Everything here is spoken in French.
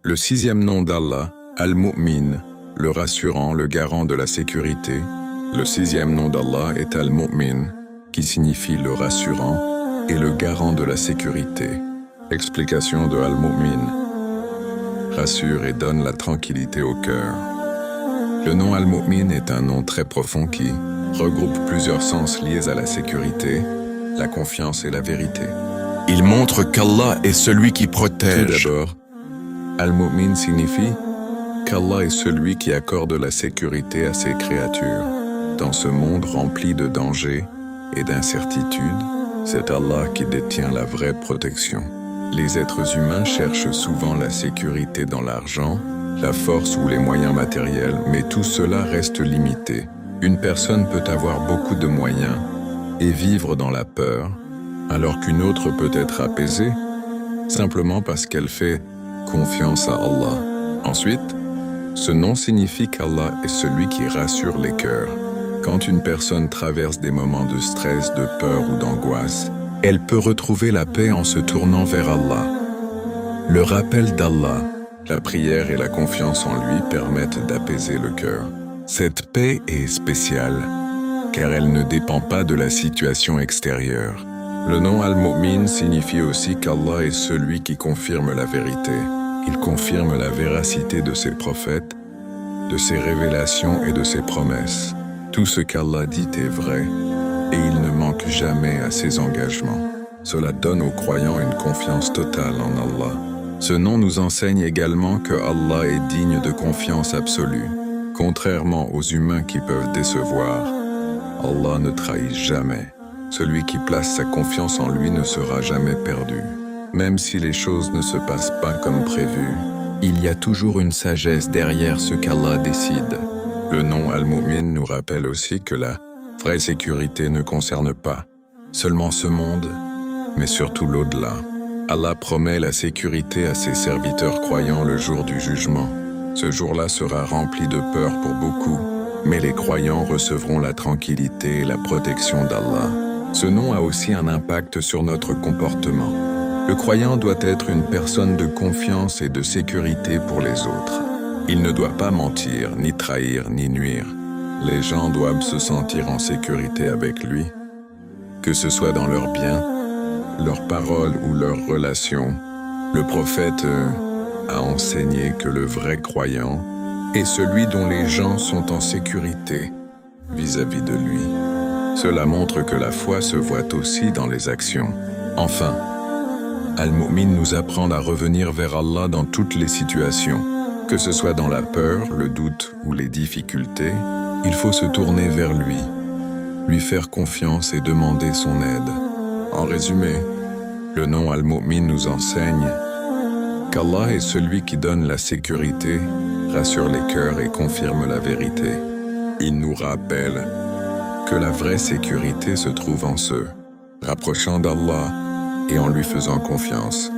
Le sixième nom d'Allah, Al-Mu'min, le rassurant, le garant de la sécurité. Le sixième nom d'Allah est Al-Mu'min, qui signifie le rassurant et le garant de la sécurité. Explication de Al-Mu'min. Rassure et donne la tranquillité au cœur. Le nom Al-Mu'min est un nom très profond qui regroupe plusieurs sens liés à la sécurité, la confiance et la vérité. Il montre qu'Allah est celui qui protège. Tout d'abord, Al-Mu'min signifie qu'Allah est celui qui accorde la sécurité à ses créatures. Dans ce monde rempli de dangers et d'incertitudes, c'est Allah qui détient la vraie protection. Les êtres humains cherchent souvent la sécurité dans l'argent, la force ou les moyens matériels, mais tout cela reste limité. Une personne peut avoir beaucoup de moyens et vivre dans la peur, alors qu'une autre peut être apaisée, simplement parce qu'elle fait confiance à Allah. Ensuite, ce nom signifie qu'Allah est celui qui rassure les cœurs. Quand une personne traverse des moments de stress, de peur ou d'angoisse, elle peut retrouver la paix en se tournant vers Allah. Le rappel d'Allah, la prière et la confiance en lui permettent d'apaiser le cœur. Cette paix est spéciale, car elle ne dépend pas de la situation extérieure. Le nom Al-Mu'min signifie aussi qu'Allah est celui qui confirme la vérité. Il confirme la véracité de ses prophètes, de ses révélations et de ses promesses. Tout ce qu'Allah dit est vrai, et il ne manque jamais à ses engagements. Cela donne aux croyants une confiance totale en Allah. Ce nom nous enseigne également que Allah est digne de confiance absolue. Contrairement aux humains qui peuvent décevoir, Allah ne trahit jamais. Celui qui place sa confiance en lui ne sera jamais perdu. Même si les choses ne se passent pas comme prévu, il y a toujours une sagesse derrière ce qu'Allah décide. Le nom Al-Mu'min nous rappelle aussi que la vraie sécurité ne concerne pas seulement ce monde, mais surtout l'au-delà. Allah promet la sécurité à ses serviteurs croyants le jour du jugement. Ce jour-là sera rempli de peur pour beaucoup, mais les croyants recevront la tranquillité et la protection d'Allah. Ce nom a aussi un impact sur notre comportement. Le croyant doit être une personne de confiance et de sécurité pour les autres. Il ne doit pas mentir, ni trahir, ni nuire. Les gens doivent se sentir en sécurité avec lui, que ce soit dans leurs biens, leurs paroles ou leurs relations. Le prophète a enseigné que le vrai croyant est celui dont les gens sont en sécurité vis-à-vis de lui. Cela montre que la foi se voit aussi dans les actions. Enfin, Al-Mu'min nous apprend à revenir vers Allah dans toutes les situations. Que ce soit dans la peur, le doute ou les difficultés, il faut se tourner vers lui faire confiance et demander son aide. En résumé, le nom Al-Mu'min nous enseigne qu'Allah est celui qui donne la sécurité, rassure les cœurs et confirme la vérité. Il nous rappelle que la vraie sécurité se trouve en se rapprochant d'Allah et en lui faisant confiance.